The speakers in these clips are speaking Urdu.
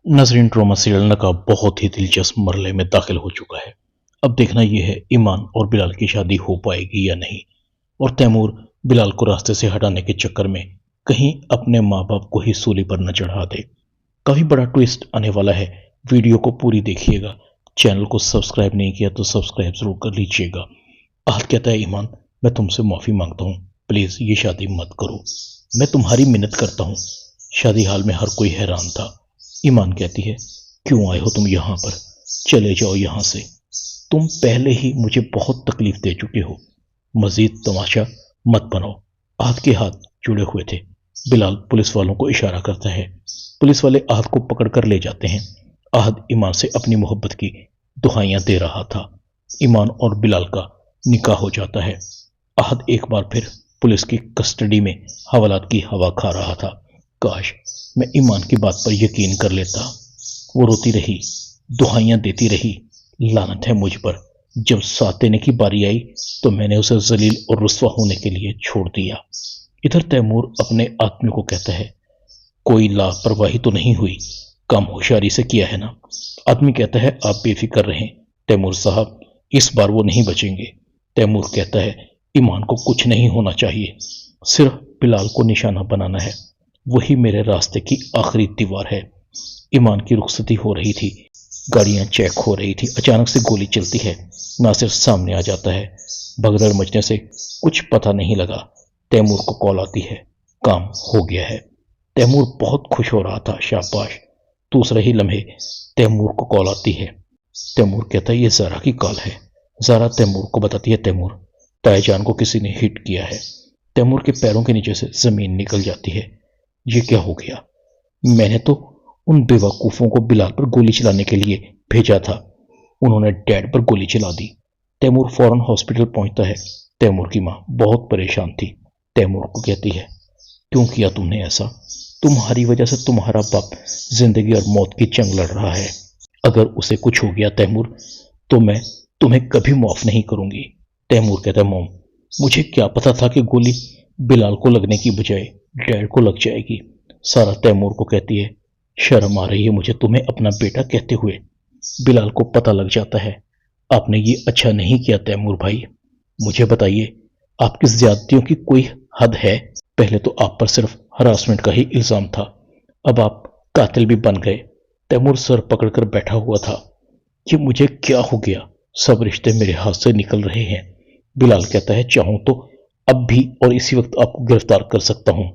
نظرین ڈرامہ سیریل نقاب بہت ہی دلچسپ مرحلے میں داخل ہو چکا ہے۔ اب دیکھنا یہ ہے ایمان اور بلال کی شادی ہو پائے گی یا نہیں، اور تیمور بلال کو راستے سے ہٹانے کے چکر میں کہیں اپنے ماں باپ کو ہی سولی پر نہ چڑھا دے۔ کافی بڑا ٹویسٹ آنے والا ہے، ویڈیو کو پوری دیکھیے گا۔ چینل کو سبسکرائب نہیں کیا تو سبسکرائب ضرور کر لیجیے گا۔ احد کہتا ہے ایمان میں تم سے معافی مانگتا ہوں، پلیز یہ شادی مت کرو، میں تمہاری منت کرتا ہوں۔ شادی حال میں ہر کوئی حیران تھا۔ ایمان کہتی ہے کیوں آئے ہو تم یہاں پر، چلے جاؤ یہاں سے، تم پہلے ہی مجھے بہت تکلیف دے چکے ہو، مزید تماشا مت بناؤ۔ احد کے ہاتھ جڑے ہوئے تھے۔ بلال پولیس والوں کو اشارہ کرتا ہے، پولیس والے احد کو پکڑ کر لے جاتے ہیں۔ احد ایمان سے اپنی محبت کی دہائیاں دے رہا تھا۔ ایمان اور بلال کا نکاح ہو جاتا ہے۔ احد ایک بار پھر پولیس کی کسٹڈی میں حوالات کی ہوا کھا رہا تھا۔ کاش میں ایمان کی بات پر یقین کر لیتا۔ وہ روتی رہی، دہائیاں دیتی رہی، لعنت ہے مجھ پر، جب ساتھ دینے کی باری آئی تو میں نے اسے ذلیل اور رسوا ہونے کے لیے چھوڑ دیا۔ ادھر تیمور اپنے آدمی کو کہتا ہے کوئی لاپرواہی تو نہیں ہوئی، کام ہوشیاری سے کیا ہے نا؟ آدمی کہتا ہے آپ بے فکر رہیں تیمور صاحب، اس بار وہ نہیں بچیں گے۔ تیمور کہتا ہے ایمان کو کچھ نہیں ہونا چاہیے، صرف بلال کو نشانہ بنانا ہے، وہی میرے راستے کی آخری دیوار ہے۔ ایمان کی رخصتی ہو رہی تھی، گاڑیاں چیک ہو رہی تھی، اچانک سے گولی چلتی ہے، ناصر سامنے آ جاتا ہے۔ بھگدڑ مچنے سے کچھ پتہ نہیں لگا، تیمور کو کال آتی ہے، کام ہو گیا ہے۔ تیمور بہت خوش ہو رہا تھا، شاباش۔ دوسرے ہی لمحے تیمور کو کال آتی ہے۔ تیمور کہتا ہے یہ زارا کی کال ہے۔ زارا تیمور کو بتاتی ہے تیمور، تائی جان کو کسی نے ہٹ کیا ہے۔ تیمور کے پیروں کے نیچے سے زمین نکل جاتی ہے۔ یہ کیا ہو گیا؟ میں نے تو ان بیوقوفوں کو بلال پر گولی چلانے کے لیے بھیجا تھا، انہوں نے ڈیڈ پر گولی چلا دی۔ تیمور فوراً ہاسپٹل پہنچتا ہے۔ تیمور کی ماں بہت پریشان تھی، تیمور کو کہتی ہے کیوں کیا تم نے ایسا؟ تمہاری وجہ سے تمہارا باپ زندگی اور موت کی جنگ لڑ رہا ہے، اگر اسے کچھ ہو گیا تیمور تو میں تمہیں کبھی معاف نہیں کروں گی۔ تیمور کہتا ہے موم، مجھے کیا پتا تھا کہ گولی بلال کو لگنے کی بجائے ڈیڈ کو لگ جائے گی۔ سارا تیمور کو کہتی ہے شرم آ رہی ہے مجھے تمہیں اپنا بیٹا کہتے ہوئے، بلال کو پتہ لگ جاتا ہے۔ آپ نے یہ اچھا نہیں کیا تیمور بھائی، مجھے بتائیے آپ کی زیادتیوں کی کوئی حد ہے؟ پہلے تو آپ پر صرف ہراسمنٹ کا ہی الزام تھا، اب آپ قاتل بھی بن گئے۔ تیمور سر پکڑ کر بیٹھا ہوا تھا، یہ مجھے کیا ہو گیا؟ سب رشتے میرے ہاتھ سے نکل رہے ہیں۔ بلال کہتا ہے چاہوں تو اب بھی اور اسی وقت آپ کو گرفتار کر سکتا ہوں،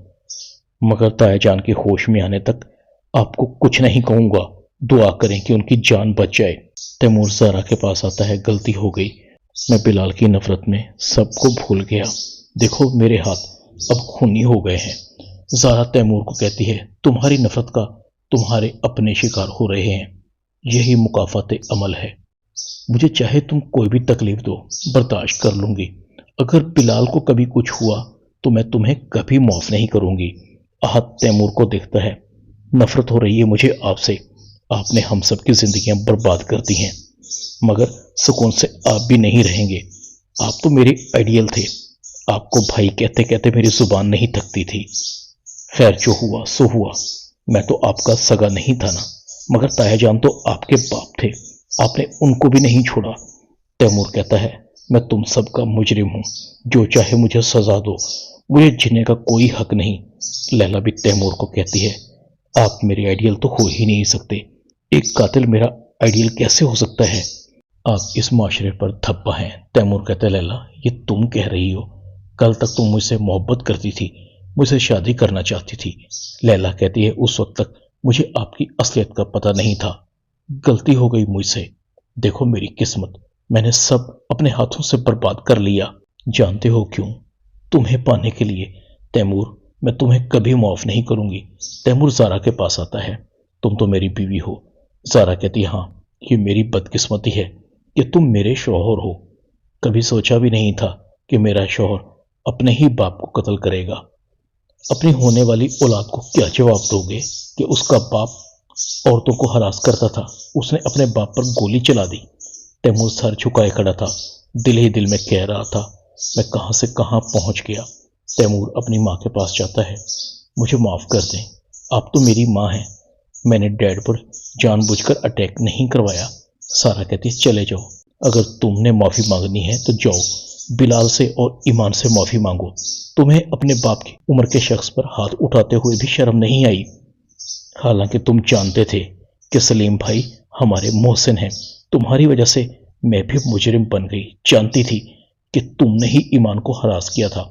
مگر تایا جان کے ہوش میں آنے تک آپ کو کچھ نہیں کہوں گا، دعا کریں کہ ان کی جان بچ جائے۔ تیمور زارا کے پاس آتا ہے، غلطی ہو گئی، میں بلال کی نفرت میں سب کو بھول گیا، دیکھو میرے ہاتھ اب خونی ہو گئے ہیں۔ زارا تیمور کو کہتی ہے تمہاری نفرت کا تمہارے اپنے شکار ہو رہے ہیں، یہی مکافات عمل ہے، مجھے چاہے تم کوئی بھی تکلیف دو برداشت کر لوں گی، اگر بلال کو کبھی کچھ ہوا تو میں تمہیں کبھی معاف نہیں کروں گی۔ احد تیمور کو دیکھتا ہے، نفرت ہو رہی ہے مجھے آپ سے، آپ نے ہم سب کی زندگیاں برباد کر دی ہیں، مگر سکون سے آپ بھی نہیں رہیں گے، آپ تو میرے آئیڈیل تھے، آپ کو بھائی کہتے کہتے میری زبان نہیں تھکتی تھی۔ خیر جو ہوا سو ہوا، میں تو آپ کا سگا نہیں تھا نا، مگر تایا جان تو آپ کے باپ تھے، آپ نے ان کو بھی نہیں چھوڑا۔ تیمور کہتا ہے میں تم سب کا مجرم ہوں، جو چاہے مجھے سزا دو، مجھے جینے کا کوئی حق نہیں۔ لیلا بھی تیمور کو کہتی ہے آپ میرے آئیڈیل تو ہو ہی نہیں سکتے، ایک قاتل میرا آئیڈیل کیسے ہو سکتا ہے؟ آپ اس معاشرے پر دھبا ہیں۔ تیمور کہتا ہے لیلا یہ تم کہہ رہی ہو، کل تک تم مجھ سے محبت کرتی تھی، مجھ سے شادی کرنا چاہتی تھی۔ لیلا کہتی ہے اس وقت تک مجھے آپ کی اصلیت کا پتہ نہیں تھا، غلطی ہو گئی مجھ سے، دیکھو میری قسمت، میں نے سب اپنے ہاتھوں سے برباد کر لیا، جانتے ہو کیوں؟ تمہیں پانے کے لیے۔ تیمور میں تمہیں کبھی معاف نہیں کروں گی۔ تیمور زارا کے پاس آتا ہے، تم تو میری بیوی ہو۔ زارا کہتی ہاں یہ میری بدقسمتی ہے کہ تم میرے شوہر ہو، کبھی سوچا بھی نہیں تھا کہ میرا شوہر اپنے ہی باپ کو قتل کرے گا۔ اپنی ہونے والی اولاد کو کیا جواب دو گے کہ اس کا باپ عورتوں کو ہراس کرتا تھا، اس نے اپنے باپ پر گولی چلا دی؟ تیمور سر جھکائے کھڑا تھا، دل ہی دل میں کہہ رہا تھا میں کہاں سے کہاں پہنچ گیا۔ تیمور اپنی ماں کے پاس جاتا ہے، مجھے معاف کر دیں، آپ تو میری ماں ہیں، میں نے ڈیڈ پر جان بوجھ کر اٹیک نہیں کروایا۔ سارا کہتی ہے چلے جاؤ، اگر تم نے معافی مانگنی ہے تو جاؤ، بلال سے اور ایمان سے معافی مانگو۔ تمہیں اپنے باپ کی عمر کے شخص پر ہاتھ اٹھاتے ہوئے بھی شرم نہیں آئی، حالانکہ تم جانتے تھے کہ سلیم بھائی ہمارے محسن ہیں۔ تمہاری وجہ سے میں بھی مجرم بن گئی، جانتی تھی کہ تم نے ہی ایمان کو ہراس کیا تھا،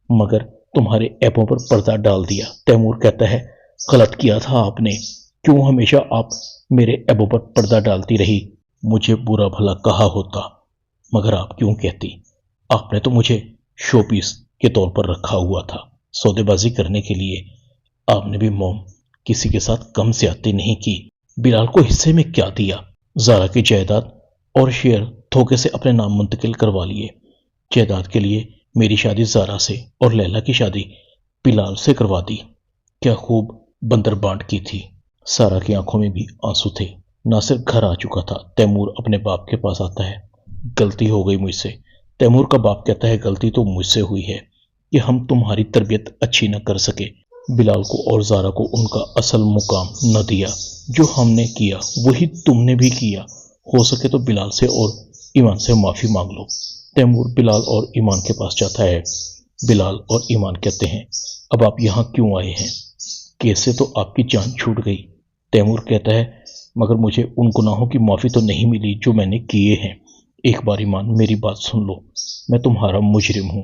مگر تمہارے ایبوں پر پردہ ڈال دیا۔ تیمور کہتا ہے غلط کیا تھا آپ نے، کیوں ہمیشہ آپ میرے ایبوں پر پردہ ڈالتی رہی؟ مجھے برا بھلا کہا ہوتا، مگر آپ کیوں کہتی؟ آپ نے تو مجھے شو پیس کے طور پر رکھا ہوا تھا، سودے بازی کرنے کے لیے۔ آپ نے بھی موم کسی کے ساتھ کم زیادتی نہیں کی۔ بلال کو حصے میں کیا دیا؟ زارا کی جائیداد اور شیئر دھوکے سے اپنے نام منتقل کروا لیے۔ جائیداد کے لیے میری شادی زارا سے اور لیلا کی شادی بلال سے کروا دی۔ کیا خوب بندر بانٹ کی تھی۔ سارا کی آنکھوں میں بھی آنسو تھے۔ ناصر گھر آ چکا تھا۔ تیمور اپنے باپ کے پاس آتا ہے، غلطی ہو گئی مجھ سے۔ تیمور کا باپ کہتا ہے غلطی تو مجھ سے ہوئی ہے کہ ہم تمہاری تربیت اچھی نہ کر سکے، بلال کو اور زارا کو ان کا اصل مقام نہ دیا۔ جو ہم نے کیا وہی تم نے بھی کیا، ہو سکے تو بلال سے اور ایمان سے معافی مانگ لو۔ تیمور بلال اور ایمان کے پاس جاتا ہے۔ بلال اور ایمان کہتے ہیں اب آپ یہاں کیوں آئے ہیں؟ کیسے تو آپ کی جان چھوٹ گئی۔ تیمور کہتا ہے مگر مجھے ان گناہوں کی معافی تو نہیں ملی جو میں نے کیے ہیں۔ ایک بار ایمان میری بات سن لو، میں تمہارا مجرم ہوں،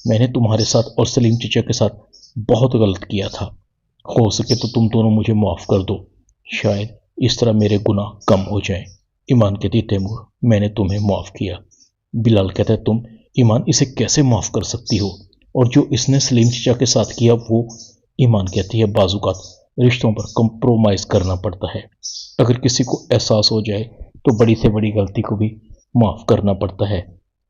میں نے تمہارے ساتھ اور سلیم چچا کے ساتھ بہت غلط کیا تھا، ہو سکے تو تم دونوں مجھے معاف کر دو، شاید اس طرح میرے گناہ کم ہو جائیں۔ ایمان کہتی تیمور میں نے تمہیں معاف کیا۔ بلال کہتا ہے تم ایمان اسے کیسے معاف کر سکتی ہو، اور جو اس نے سلیم چچا کے ساتھ کیا وہ؟ ایمان کہتی ہے بعض اوقات رشتوں پر کمپرومائز کرنا پڑتا ہے، اگر کسی کو احساس ہو جائے تو بڑی سے بڑی غلطی کو بھی معاف کرنا پڑتا ہے۔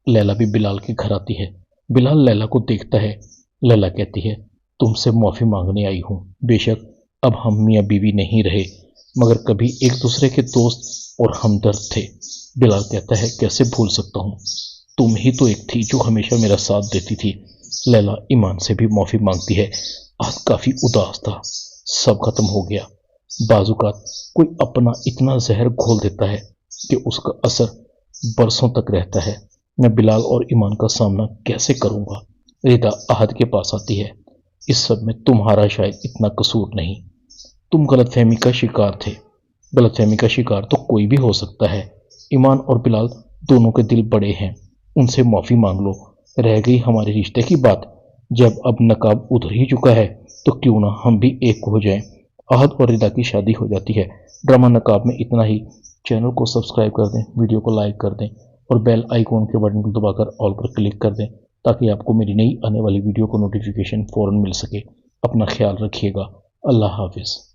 لیلا بھی بلال کے گھر آتی ہے۔ بلال لیلا کو دیکھتا ہے۔ لیلا کہتی ہے تم سے معافی مانگنے آئی ہوں، بے شک اب ہم میاں بیوی نہیں رہے، مگر کبھی ایک دوسرے کے دوست اور ہمدرد تھے۔ بلال کہتا ہے کیسے بھول سکتا ہوں، تم ہی تو ایک تھی جو ہمیشہ میرا ساتھ دیتی تھی۔ لیلا ایمان سے بھی معافی مانگتی ہے۔ آج کافی اداس تھا، سب ختم ہو گیا۔ بعض اوقات کوئی اپنا اتنا زہر گھول دیتا ہے کہ اس کا اثر برسوں تک رہتا ہے۔ میں بلال اور ایمان کا سامنا کیسے کروں گا؟ ردا احد کے پاس آتی ہے۔ اس سب میں تمہارا شاید اتنا قصور نہیں، تم غلط فہمی کا شکار تھے۔ غلط فہمی کا شکار تو کوئی بھی ہو سکتا ہے، ایمان اور بلال دونوں کے دل بڑے ہیں، ان سے معافی مانگ لو۔ رہ گئی ہمارے رشتے کی بات، جب اب نقاب اتر ہی چکا ہے تو کیوں نہ ہم بھی ایک ہو جائیں۔ احد اور ردا کی شادی ہو جاتی ہے۔ ڈرامہ نقاب میں اتنا ہی۔ چینل کو سبسکرائب کر دیں، ویڈیو کو لائک کر دیں اور بیل آئیکن کے بٹن کو دبا کر آل پر کلک کر دیں تاکہ آپ کو میری نئی آنے والی ویڈیو کو نوٹیفیکیشن فوراً مل سکے۔ اپنا خیال رکھیے گا۔ اللہ حافظ۔